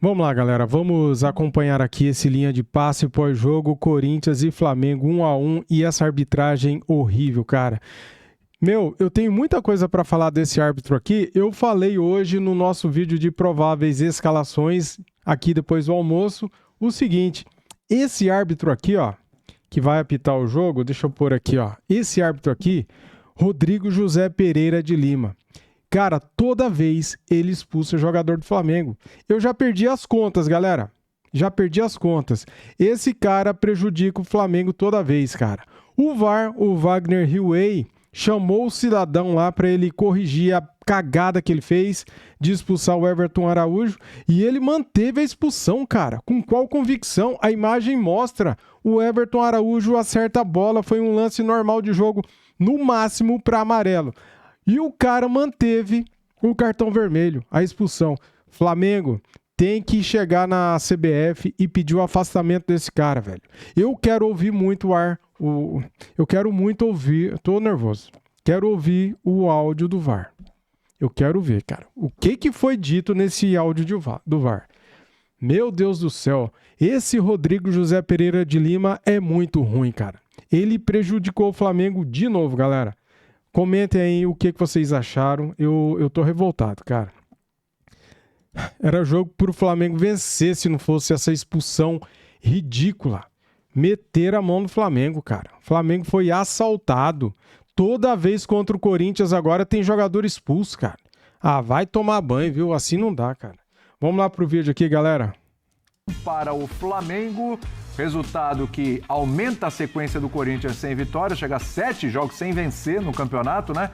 Vamos lá, galera. Vamos acompanhar aqui esse linha de passe pós-jogo, Corinthians e Flamengo 1-1 e essa arbitragem horrível, cara. Meu, eu tenho muita coisa para falar desse árbitro aqui. Eu falei hoje no nosso vídeo de prováveis escalações, aqui depois do almoço, o seguinte: esse árbitro aqui, ó, que vai apitar o jogo, deixa eu pôr aqui, ó. Esse árbitro aqui, Rodrigo José Pereira de Lima. Cara, toda vez ele expulsa o jogador do Flamengo. Eu já perdi as contas, galera. Já perdi as contas. Esse cara prejudica o Flamengo toda vez, cara. O VAR, o Wagner Hillway, chamou o cidadão lá para ele corrigir a cagada que ele fez de expulsar o Everton Araújo e ele manteve a expulsão, cara. Com qual convicção? A imagem mostra. O Everton Araújo acerta a bola, foi um lance normal de jogo, no máximo para amarelo. E o cara manteve o cartão vermelho, a expulsão. Flamengo tem que chegar na CBF e pedir o afastamento desse cara, velho. Eu quero ouvir muito eu quero muito ouvir, tô nervoso. Quero ouvir o áudio do VAR. Eu quero ver, cara. O que foi dito nesse áudio do VAR? Meu Deus do céu. Esse Rodrigo José Pereira de Lima é muito ruim, cara. Ele prejudicou o Flamengo de novo, galera. Comentem aí o que vocês acharam. Eu tô revoltado, cara. Era jogo pro Flamengo vencer se não fosse essa expulsão ridícula. Meter a mão no Flamengo, cara. O Flamengo foi assaltado. Toda vez contra o Corinthians agora tem jogador expulso, cara. Ah, vai tomar banho, viu? Assim não dá, cara. Vamos lá pro vídeo aqui, galera. Para o Flamengo, resultado que aumenta a sequência do Corinthians sem vitória, chega a 7 jogos sem vencer no campeonato, né?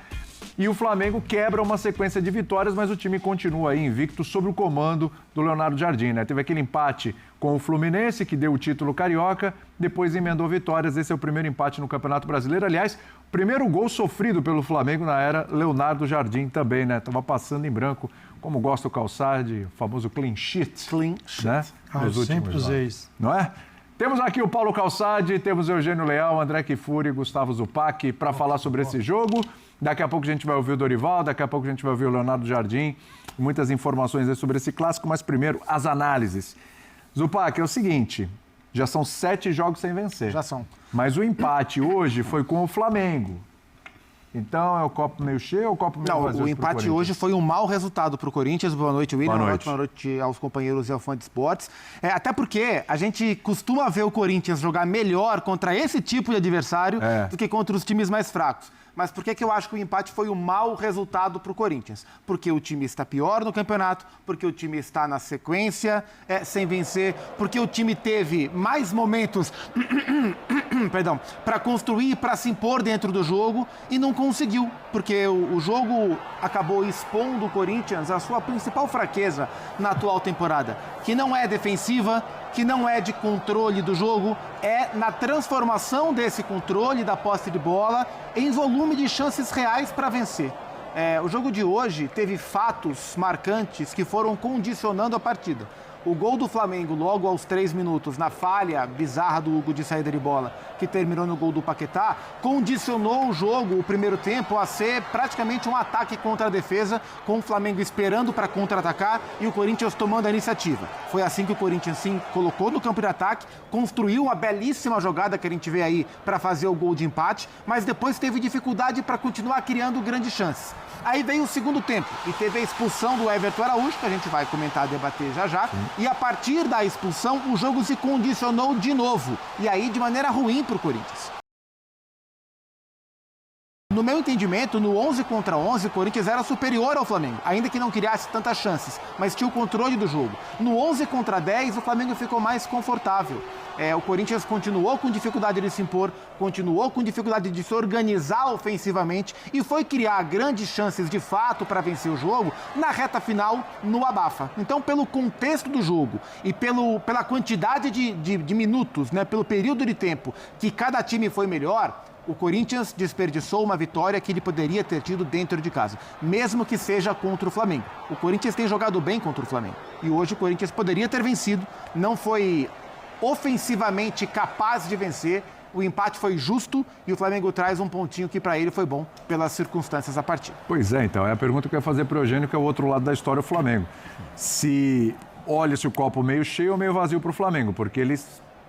E o Flamengo quebra uma sequência de vitórias, mas o time continua aí invicto sob o comando do Leonardo Jardim, né? Teve aquele empate com o Fluminense, que deu o título carioca, depois emendou vitórias. Esse é o primeiro empate no Campeonato Brasileiro. Aliás, o primeiro gol sofrido pelo Flamengo na era Leonardo Jardim também, né? Tava passando em branco, como gosta o Calçade, o famoso clean sheet. Clean sheet. Né? Eu sempre usei isso. Não é? Temos aqui o Paulo Calçade, temos o Eugênio Leal, André Kifuri e Gustavo Zupac para falar sobre esse jogo. Daqui a pouco a gente vai ouvir o Dorival, daqui a pouco a gente vai ouvir o Leonardo Jardim. Muitas informações aí sobre esse clássico, mas primeiro as análises. Zupac, é o seguinte, já são 7 jogos sem vencer. Já são. Mas o empate hoje foi com o Flamengo. Então é o copo meio cheio ou o copo meio vazio? Não, o empate hoje foi um mau resultado para o Corinthians. Boa noite, William. Boa noite aos companheiros e ao fã de esportes. Até porque a gente costuma ver o Corinthians jogar melhor contra esse tipo de adversário do que contra os times mais fracos. Mas por que eu acho que o empate foi um mau resultado para o Corinthians? Porque o time está pior no campeonato, porque o time está na sequência sem vencer, porque o time teve mais momentos para construir e para se impor dentro do jogo e não conseguiu, porque o jogo acabou expondo o Corinthians a sua principal fraqueza na atual temporada, que não é defensiva, que não é de controle do jogo, é na transformação desse controle da posse de bola em volume de chances reais para vencer. O jogo de hoje teve fatos marcantes que foram condicionando a partida. O gol do Flamengo logo aos 3 minutos, na falha bizarra do Hugo de saída de bola, que terminou no gol do Paquetá, condicionou o jogo, o primeiro tempo, a ser praticamente um ataque contra a defesa, com o Flamengo esperando para contra-atacar e o Corinthians tomando a iniciativa. Foi assim que o Corinthians se colocou no campo de ataque, construiu uma belíssima jogada que a gente vê aí para fazer o gol de empate, mas depois teve dificuldade para continuar criando grandes chances. Aí veio o segundo tempo e teve a expulsão do Everton Araújo, que a gente vai comentar e debater já já. E a partir da expulsão, o jogo se condicionou de novo. E aí de maneira ruim para o Corinthians. No meu entendimento, no 11 contra 11, o Corinthians era superior ao Flamengo, ainda que não criasse tantas chances, mas tinha o controle do jogo. No 11 contra 10, o Flamengo ficou mais confortável. O Corinthians continuou com dificuldade de se impor, continuou com dificuldade de se organizar ofensivamente e foi criar grandes chances de fato para vencer o jogo na reta final, no abafa. Então, pelo contexto do jogo e pela quantidade de minutos, né, pelo período de tempo que cada time foi melhor, o Corinthians desperdiçou uma vitória que ele poderia ter tido dentro de casa, mesmo que seja contra o Flamengo. O Corinthians tem jogado bem contra o Flamengo e hoje o Corinthians poderia ter vencido, não foi ofensivamente capaz de vencer. O empate foi justo e o Flamengo traz um pontinho que para ele foi bom pelas circunstâncias da partida. Pois é, então, é a pergunta que eu ia fazer para o Eugênio, que é o outro lado da história, o Flamengo. Se olha-se o copo meio cheio ou meio vazio para o Flamengo, porque ele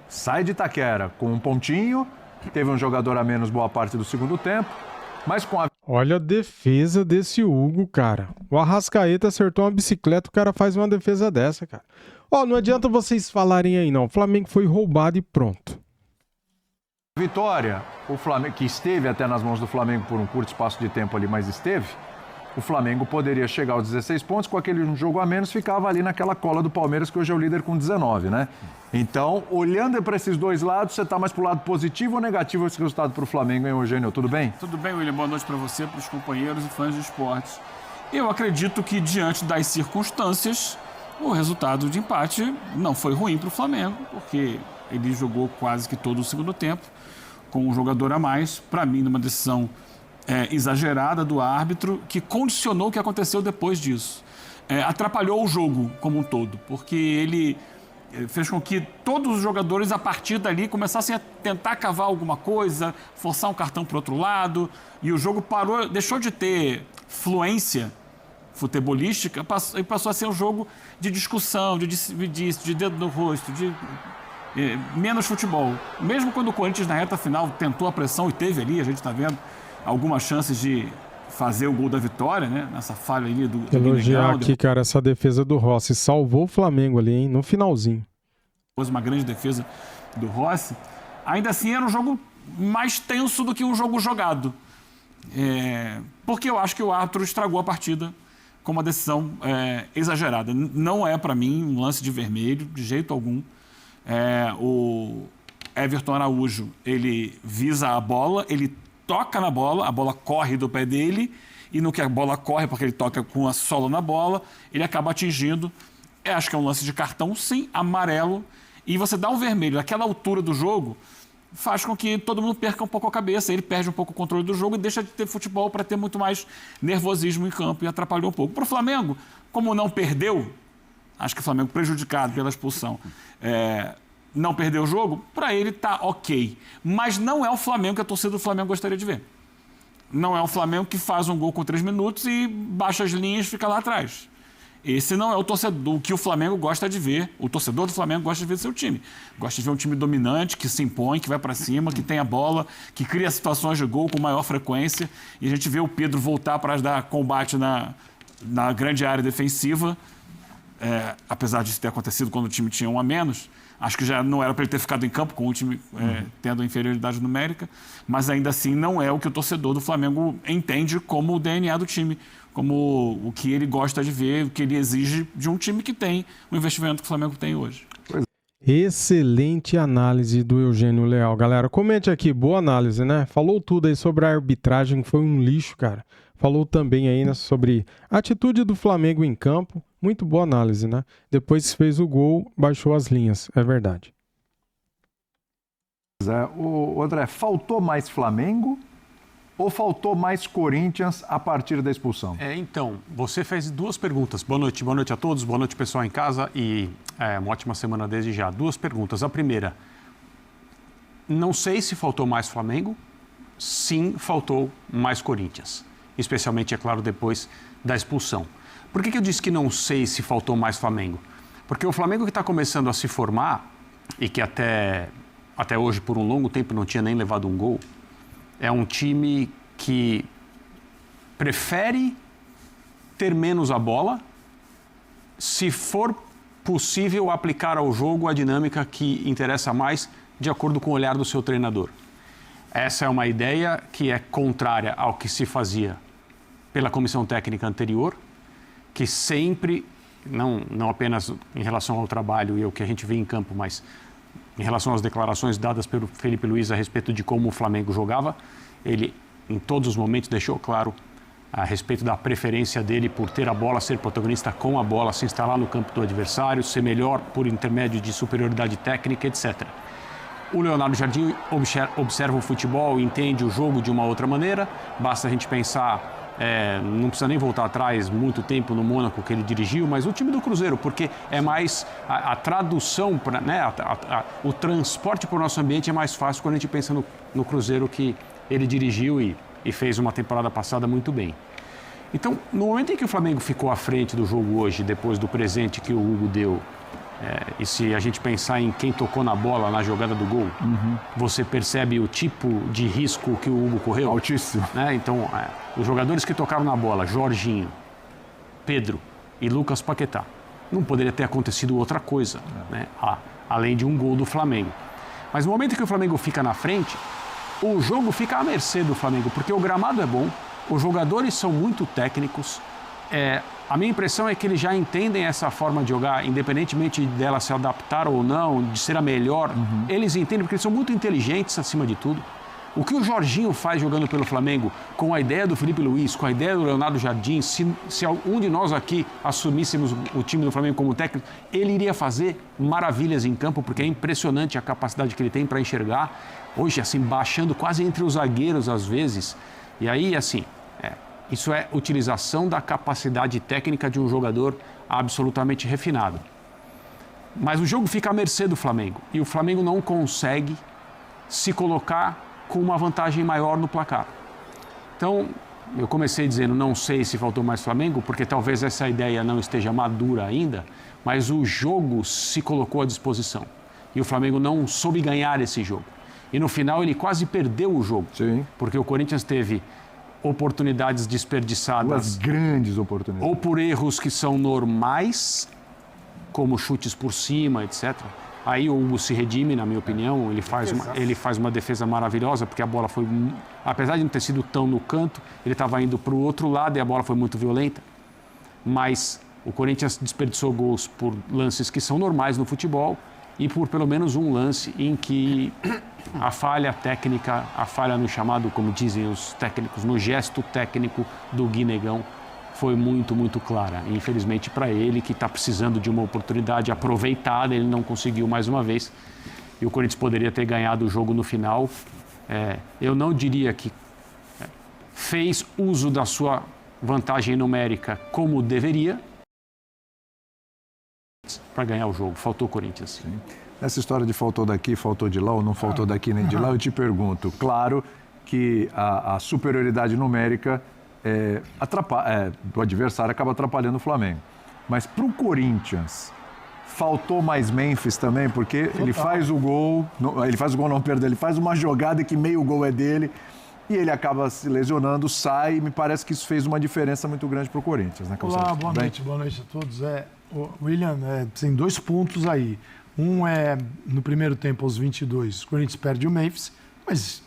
sai de Itaquera com um pontinho, teve um jogador a menos boa parte do segundo tempo, mas com a... Olha a defesa desse Hugo, cara. O Arrascaeta acertou uma bicicleta, o cara faz uma defesa dessa, cara. Ó, não adianta vocês falarem aí, não. O Flamengo foi roubado e pronto. Vitória, o Flamengo, que esteve até nas mãos do Flamengo por um curto espaço de tempo ali, mas esteve, o Flamengo poderia chegar aos 16 pontos, com aquele jogo a menos, ficava ali naquela cola do Palmeiras, que hoje é o líder com 19, né? Então, olhando para esses dois lados, você está mais para o lado positivo ou negativo esse resultado para o Flamengo, hein, Eugênio? Tudo bem? Tudo bem, William. Boa noite para você, para os companheiros e fãs de esportes. Eu acredito que, diante das circunstâncias, o resultado de empate não foi ruim para o Flamengo, porque ele jogou quase que todo o segundo tempo, com um jogador a mais, para mim, numa decisão exagerada do árbitro, que condicionou o que aconteceu depois disso. Atrapalhou o jogo como um todo, porque ele fez com que todos os jogadores, a partir dali, começassem a tentar cavar alguma coisa, forçar um cartão para o outro lado, e o jogo parou, deixou de ter fluência futebolística e passou a ser um jogo de discussão, de dedo no rosto, de menos futebol. Mesmo quando o Corinthians, na reta final, tentou a pressão e teve ali, a gente está vendo, algumas chances de fazer o gol da vitória, né? Nessa falha ali do elogiar aqui, cara, essa defesa do Rossi. Salvou o Flamengo ali, hein? No finalzinho. Uma grande defesa do Rossi. Ainda assim, era um jogo mais tenso do que um jogo jogado. Porque eu acho que o árbitro estragou a partida com uma decisão exagerada. Não é, para mim, um lance de vermelho, de jeito algum. O Everton Araújo, ele visa a bola, ele toca na bola, a bola corre do pé dele, e no que a bola corre, porque ele toca com a sola na bola, ele acaba atingindo. Acho que é um lance de cartão, sim, amarelo, e você dá um vermelho naquela altura do jogo, faz com que todo mundo perca um pouco a cabeça, ele perde um pouco o controle do jogo e deixa de ter futebol para ter muito mais nervosismo em campo, e atrapalhou um pouco. Para o Flamengo, como não perdeu, acho que o Flamengo prejudicado pela expulsão, não perdeu o jogo, para ele tá ok. Mas não é o Flamengo que a torcida do Flamengo gostaria de ver. Não é o Flamengo que faz um gol com 3 minutos e baixa as linhas e fica lá atrás. Esse não é o torcedor, o que o Flamengo gosta de ver. O torcedor do Flamengo gosta de ver seu time. Gosta de ver um time dominante, que se impõe, que vai para cima, que tem a bola, que cria situações de gol com maior frequência. E a gente vê o Pedro voltar para dar combate na grande área defensiva. Apesar disso ter acontecido quando o time tinha um a menos. Acho que já não era para ele ter ficado em campo com o time tendo inferioridade numérica, mas ainda assim não é o que o torcedor do Flamengo entende como o DNA do time, como o que ele gosta de ver, o que ele exige de um time que tem o investimento que o Flamengo tem hoje. Excelente análise do Eugênio Leal. Galera, comente aqui, boa análise, né? Falou tudo aí sobre a arbitragem, foi um lixo, cara. Falou também aí, né, sobre a atitude do Flamengo em campo. Muito boa análise, né? Depois que fez o gol, baixou as linhas. É verdade. O André, faltou mais Flamengo ou faltou mais Corinthians a partir da expulsão? Então, você fez 2 perguntas. Boa noite a todos, boa noite pessoal em casa e uma ótima semana desde já. 2 perguntas. A primeira, não sei se faltou mais Flamengo, sim, faltou mais Corinthians. Especialmente, é claro, depois da expulsão. Por que eu disse que não sei se faltou mais Flamengo? Porque o Flamengo que está começando a se formar e que até hoje, por um longo tempo, não tinha nem levado um gol, é um time que prefere ter menos a bola se for possível aplicar ao jogo a dinâmica que interessa mais de acordo com o olhar do seu treinador. Essa é uma ideia que é contrária ao que se fazia pela comissão técnica anterior, que sempre, não apenas em relação ao trabalho e ao que a gente vê em campo, mas em relação às declarações dadas pelo Felipe Luiz a respeito de como o Flamengo jogava, ele em todos os momentos deixou claro a respeito da preferência dele por ter a bola, ser protagonista com a bola, se instalar no campo do adversário, ser melhor por intermédio de superioridade técnica, etc. O Leonardo Jardim observa o futebol e entende o jogo de uma outra maneira, basta a gente pensar... não precisa nem voltar atrás muito tempo no Mônaco que ele dirigiu, mas o time do Cruzeiro, porque é mais a tradução, o transporte para o nosso ambiente é mais fácil quando a gente pensa no Cruzeiro que ele dirigiu e fez uma temporada passada muito bem. Então, no momento em que o Flamengo ficou à frente do jogo hoje, depois do presente que o Hugo deu E se a gente pensar em quem tocou na bola na jogada do gol, você percebe o tipo de risco que o Hugo correu? Altíssimo. Né? Então, os jogadores que tocaram na bola, Jorginho, Pedro e Lucas Paquetá, não poderia ter acontecido outra coisa, né? Além de um gol do Flamengo. Mas no momento que o Flamengo fica na frente, o jogo fica à mercê do Flamengo, porque o gramado é bom, os jogadores são muito técnicos. A minha impressão é que eles já entendem essa forma de jogar, independentemente dela se adaptar ou não, de ser a melhor. Eles entendem porque eles são muito inteligentes acima de tudo. O que o Jorginho faz jogando pelo Flamengo, com a ideia do Felipe Luiz, com a ideia do Leonardo Jardim, se algum de nós aqui assumíssemos o time do Flamengo como técnico, ele iria fazer maravilhas em campo, porque é impressionante a capacidade que ele tem para enxergar. Hoje, assim, baixando quase entre os zagueiros às vezes. E aí, assim, isso é utilização da capacidade técnica de um jogador absolutamente refinado. Mas o jogo fica à mercê do Flamengo. E o Flamengo não consegue se colocar com uma vantagem maior no placar. Então, eu comecei dizendo, não sei se faltou mais Flamengo, porque talvez essa ideia não esteja madura ainda, mas o jogo se colocou à disposição. E o Flamengo não soube ganhar esse jogo. E no final ele quase perdeu o jogo. Sim. Porque o Corinthians teve oportunidades desperdiçadas. Duas grandes oportunidades. Ou por erros que são normais, como chutes por cima, etc. Aí o Hugo se redime, na minha opinião, ele faz uma defesa maravilhosa, porque a bola foi, apesar de não ter sido tão no canto, ele estava indo para o outro lado e a bola foi muito violenta. Mas o Corinthians desperdiçou gols por lances que são normais no futebol e por pelo menos um lance em que a falha técnica, a falha no chamado, como dizem os técnicos, no gesto técnico do Guinegão, foi muito, muito clara. Infelizmente para ele, que está precisando de uma oportunidade aproveitada, ele não conseguiu mais uma vez. E o Corinthians poderia ter ganhado o jogo no final. Eu não diria que fez uso da sua vantagem numérica como deveria para ganhar o jogo. Faltou o Corinthians. Sim. Essa história de faltou daqui, faltou de lá, ou não faltou daqui nem de lá, eu te pergunto. Claro que a superioridade numérica do adversário acaba atrapalhando o Flamengo. Mas para o Corinthians, faltou mais Memphis também, porque ele faz o gol, ele faz uma jogada que meio gol é dele, e ele acaba se lesionando, sai, e me parece que isso fez uma diferença muito grande para o Corinthians, né, Olá, boa noite a todos. William, tem 2 pontos aí. Um é, no primeiro tempo, aos 22, o Corinthians perde o Memphis, mas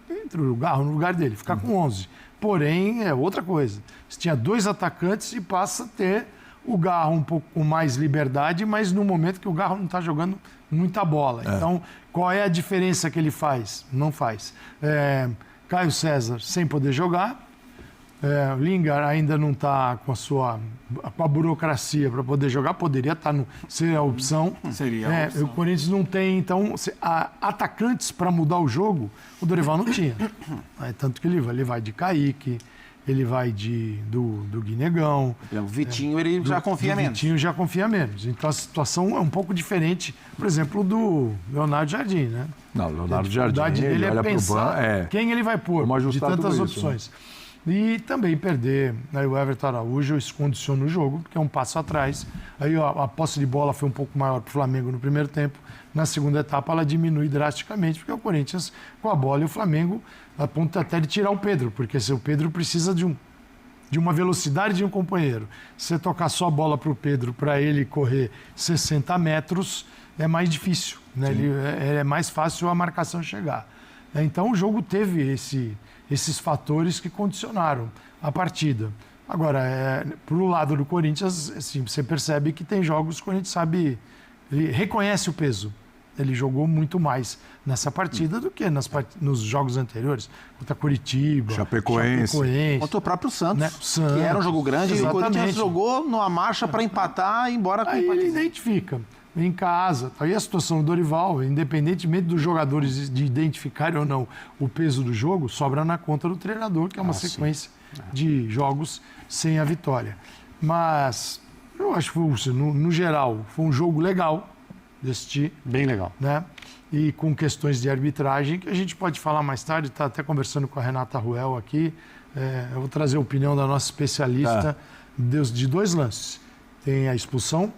entra o Garro no lugar dele, fica com 11. Porém, é outra coisa. Você tinha 2 atacantes e passa a ter o Garro um pouco com mais liberdade, mas no momento que o Garro não está jogando muita bola. Então, qual é a diferença que ele faz? Não faz. Caio César sem poder jogar. O Lingard ainda não está com a burocracia para poder jogar, poderia estar ser a opção. Seria a opção. O Corinthians não tem, então, atacantes para mudar o jogo, o Dorival não tinha. Tanto que ele vai de Kaique, ele vai do Guinegão. O Vitinho, ele já confia menos. O Vitinho já confia menos. Então a situação é um pouco diferente, por exemplo, do Leonardo Jardim, né? Não, o Leonardo Jardim, ele olha para o banco, quem ele vai pôr, de tantas opções. Né? E também perder, né, o Everton Araújo, isso condiciona o jogo, porque é um passo atrás. Aí a posse de bola foi um pouco maior para o Flamengo no primeiro tempo. Na segunda etapa, ela diminui drasticamente, porque o Corinthians com a bola e o Flamengo a ponto até de tirar o Pedro, porque se o Pedro precisa de uma velocidade de um companheiro. Se você tocar só a bola para o Pedro, para ele correr 60 metros, é mais difícil. Né? É mais fácil a marcação chegar. Então o jogo teve esses fatores que condicionaram a partida. Agora, pro lado do Corinthians, assim, você percebe que tem jogos que o Corinthians sabe, ele reconhece o peso. Ele jogou muito mais nessa partida do que nos jogos anteriores. Contra Curitiba, Chapecoense. Contra o próprio Santos, né? Que era um jogo grande. Exatamente. E o Corinthians jogou numa marcha para empatar e ir embora com o empate. Ele identifica. Em casa. Aí a situação do Dorival, independentemente dos jogadores de identificarem ou não o peso do jogo, sobra na conta do treinador, que é uma sequência de jogos sem a vitória. Mas eu acho que, no geral, foi um jogo legal de assistir. Bem legal. Né? E com questões de arbitragem, que a gente pode falar mais tarde, está até conversando com a Renata Ruel aqui. Eu vou trazer a opinião da nossa especialista de 2 lances. Tem a expulsão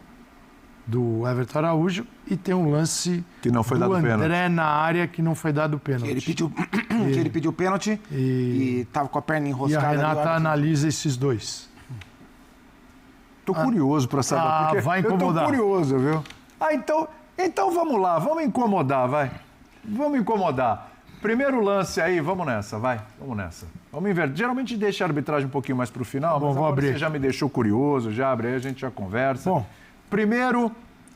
do Everton Araújo e tem um lance que não foi do dado André pênalti. na área que não foi dado pênalti. Ele pediu pênalti e tava com a perna enroscada. E a Renata analisa esses dois. Tô curioso para saber, porque vai incomodar. Eu tô curioso, viu? Então vamos lá, vamos incomodar, vai. Vamos incomodar. Primeiro lance aí, vamos nessa, vai. Vamos nessa. Vamos inverter. Geralmente deixa a arbitragem um pouquinho mais pro final, mas vou abrir. Você já me deixou curioso, já abre aí, a gente já conversa. Bom. Primeiro,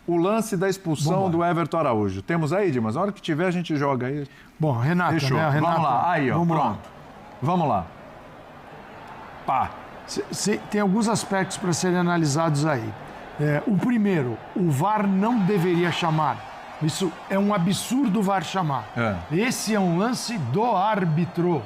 o lance da expulsão do Everton Araújo. Temos aí, Dimas? Na hora que tiver, a gente joga aí. Bom, Renata, Fechou. né? Renata, vamos lá, aí, ó, vamos pronto. lá. Vamos lá. Pá. Tem alguns aspectos para serem analisados aí. O primeiro, o VAR não deveria chamar. Isso é um absurdo o VAR chamar. Esse é um lance do árbitro.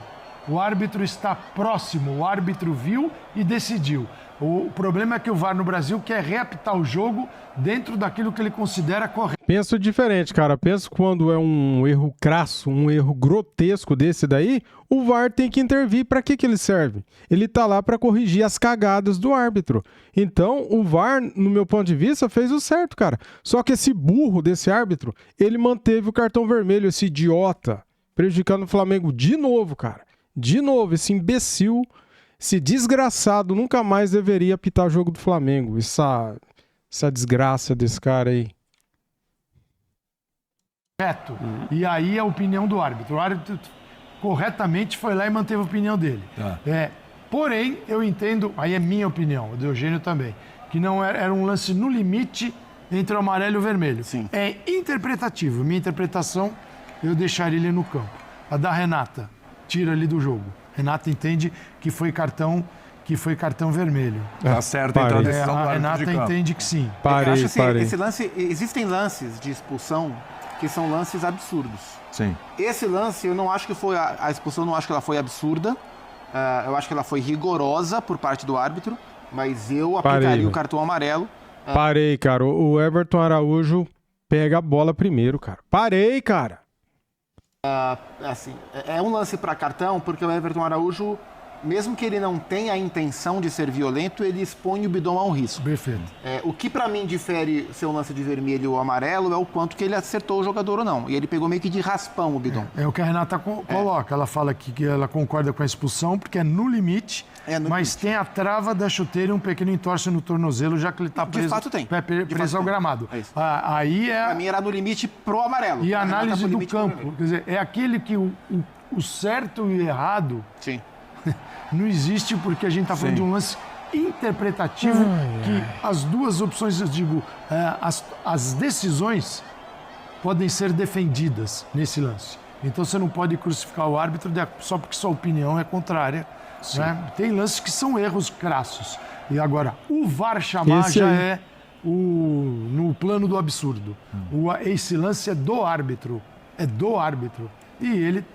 O árbitro está próximo, o árbitro viu e decidiu. O problema é que o VAR no Brasil quer reapitar o jogo dentro daquilo que ele considera correto. Penso diferente, cara. Penso quando é um erro crasso, um erro grotesco desse daí, o VAR tem que intervir. Para que ele serve? Ele tá lá para corrigir as cagadas do árbitro. Então, o VAR, no meu ponto de vista, fez o certo, cara. Só que esse burro desse árbitro, ele manteve o cartão vermelho, esse idiota, prejudicando o Flamengo de novo, cara. De novo, esse imbecil, esse desgraçado nunca mais deveria apitar jogo do Flamengo. Essa desgraça desse cara aí. Correto. E aí a opinião do árbitro. O árbitro corretamente foi lá e manteve a opinião dele. Porém, eu entendo, aí é minha opinião, o do Eugênio também, que não era um lance no limite entre o amarelo e o vermelho. Sim. É interpretativo. Minha interpretação, eu deixaria ele no campo. A da Renata, tira ele do jogo. Renata entende que foi cartão vermelho. Tá certo, então a decisão do A árbitro de Renata campo. entende que sim. Eu acho assim, Parei. esse lance, existem lances de expulsão que são lances absurdos. Sim. Esse lance, eu não acho que foi a expulsão, não acho que ela foi absurda. Eu acho que ela foi rigorosa por parte do árbitro, mas eu aplicaria o cartão amarelo. Parei, cara. O Everton Araújo pega a bola primeiro, cara. Parei, cara. Assim, é um lance para cartão, porque o Everton Araújo, mesmo que ele não tenha a intenção de ser violento, ele expõe o Bidon a um risco. Perfeito. O que para mim difere ser um lance de vermelho ou amarelo é o quanto que ele acertou o jogador ou não. E ele pegou meio que de raspão o Bidon. É o que a Renata coloca. Ela fala que ela concorda com a expulsão, porque é no limite, mas tem a trava da chuteira e um pequeno entorse no tornozelo, já que ele está preso, De fato tem. preso ao gramado. É isso. Aí Pra mim era no limite pro amarelo. E a A Renata análise foi do limite pro campo. vermelho. Quer dizer, é aquele que o certo e o errado Sim. não existe, porque a gente está falando de um lance interpretativo que as duas opções, eu digo, as decisões podem ser defendidas nesse lance. Então você não pode crucificar o árbitro só porque sua opinião é contrária. Né? Tem lances que são erros crassos. E agora, o VAR chamar Esse já aí. é no plano do absurdo. Esse lance é do árbitro. É do árbitro. E ele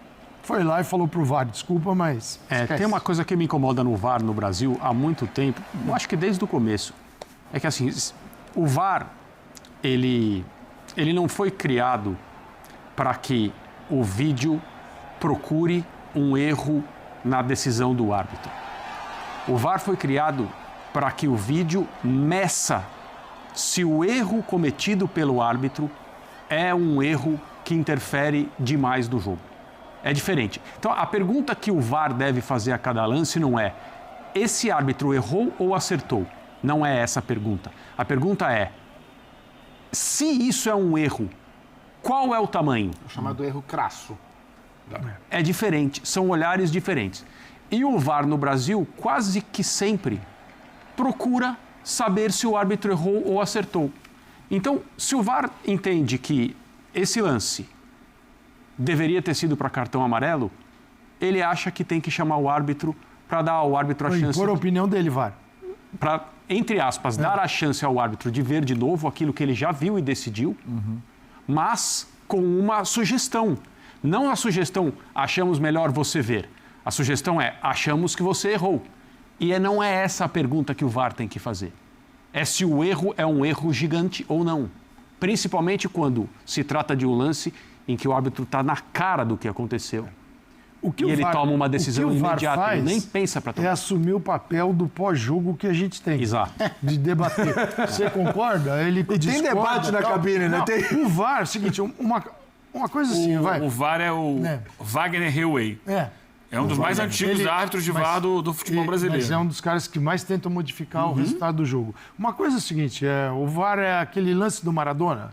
foi lá e falou pro VAR, desculpa, mas esquece. Tem uma coisa que me incomoda no VAR no Brasil há muito tempo, eu acho que desde o começo, é que assim, o VAR, ele não foi criado para que o vídeo procure um erro na decisão do árbitro. O VAR foi criado para que o vídeo meça se o erro cometido pelo árbitro é um erro que interfere demais no jogo. É diferente. Então, a pergunta que o VAR deve fazer a cada lance não é: esse árbitro errou ou acertou? Não é essa a pergunta. A pergunta é: se isso é um erro, qual é o tamanho? O chamado erro crasso. É diferente, são olhares diferentes. E o VAR no Brasil quase que sempre procura saber se o árbitro errou ou acertou. Então, se o VAR entende que esse lance deveria ter sido para cartão amarelo, ele acha que tem que chamar o árbitro para dar ao árbitro a chance... Impor a opinião dele, VAR. Para, entre aspas, dar a chance ao árbitro de ver de novo aquilo que ele já viu e decidiu, mas com uma sugestão. Não a sugestão, achamos melhor você ver. A sugestão é, achamos que você errou. E não é essa a pergunta que o VAR tem que fazer. É se o erro é um erro gigante ou não. Principalmente quando se trata de um lance em que o árbitro está na cara do que aconteceu. e ele toma uma decisão imediata, ele nem pensa para tomar. É assumir o papel do pós-jogo que a gente tem. Exato. De debater. Você concorda? Ele tem debate na cabine, né? O VAR, é o seguinte, uma coisa assim, vai. O VAR é o Wagner Hillway. É um dos mais antigos árbitros de VAR do futebol brasileiro. Mas é um dos caras que mais tentam modificar o resultado do jogo. Uma coisa é o seguinte, o VAR é aquele lance do Maradona.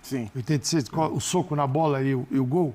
Sim. 86, o soco na bola e o gol.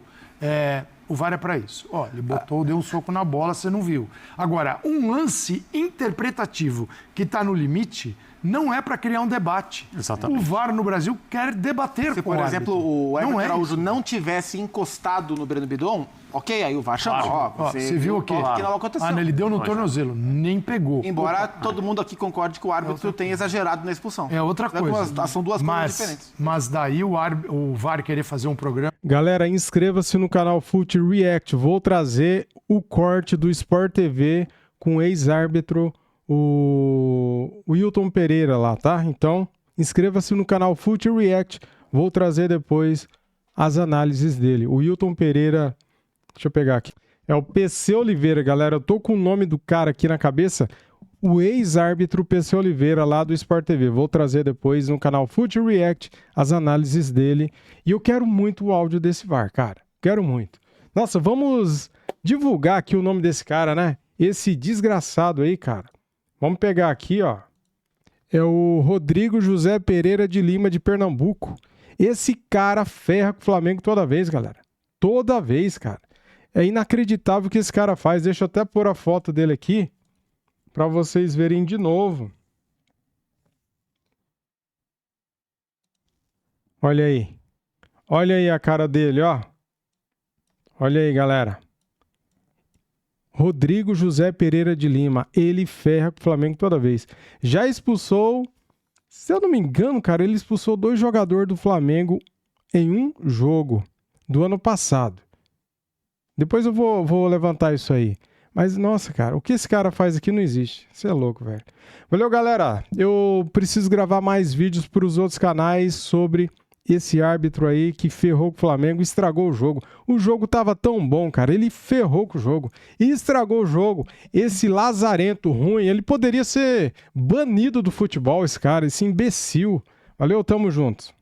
O VAR é para isso. Ele deu um soco na bola, você não viu. Agora, um lance interpretativo que está no limite não é para criar um debate. Exatamente. O VAR no Brasil quer debater Se, com o por exemplo, o Everton Araújo isso. não tivesse encostado no Breno Bidon, ok, aí o VAR chama. Você viu o quê? Que não aconteceu. Ele deu no tornozelo, nem pegou. Embora todo mundo aqui concorde que o árbitro tenha exagerado na expulsão. É outra coisa. São duas coisas diferentes. Mas daí o VAR querer fazer um programa... Galera, inscreva-se no canal Fute React. Vou trazer o corte do Sport TV com o ex-árbitro, o Wilton Pereira lá, tá? Então, inscreva-se no canal Fute React. Vou trazer depois as análises dele. O Wilton Pereira... Deixa eu pegar aqui. É o PC Oliveira, galera. Eu tô com o nome do cara aqui na cabeça. O ex-árbitro PC Oliveira, lá do Sport TV. Vou trazer depois no canal Fute React as análises dele. E eu quero muito o áudio desse VAR, cara. Quero muito. Nossa, vamos divulgar aqui o nome desse cara, né? Esse desgraçado aí, cara. Vamos pegar aqui, ó. É o Rodrigo José Pereira de Lima, de Pernambuco. Esse cara ferra com o Flamengo toda vez, galera. Toda vez, cara. É inacreditável o que esse cara faz. Deixa eu até pôr a foto dele aqui para vocês verem de novo. Olha aí. Olha aí a cara dele, ó. Olha aí, galera. Rodrigo José Pereira de Lima. Ele ferra com o Flamengo toda vez. Já expulsou, se eu não me engano, cara, ele expulsou 2 jogadores do Flamengo em um jogo do ano passado. Depois eu vou levantar isso aí. Mas, nossa, cara, o que esse cara faz aqui não existe. Você é louco, velho. Valeu, galera. Eu preciso gravar mais vídeos para os outros canais sobre esse árbitro aí que ferrou com o Flamengo e estragou o jogo. O jogo tava tão bom, cara. Ele ferrou com o jogo e estragou o jogo. Esse lazarento ruim, ele poderia ser banido do futebol, esse cara, esse imbecil. Valeu, tamo junto.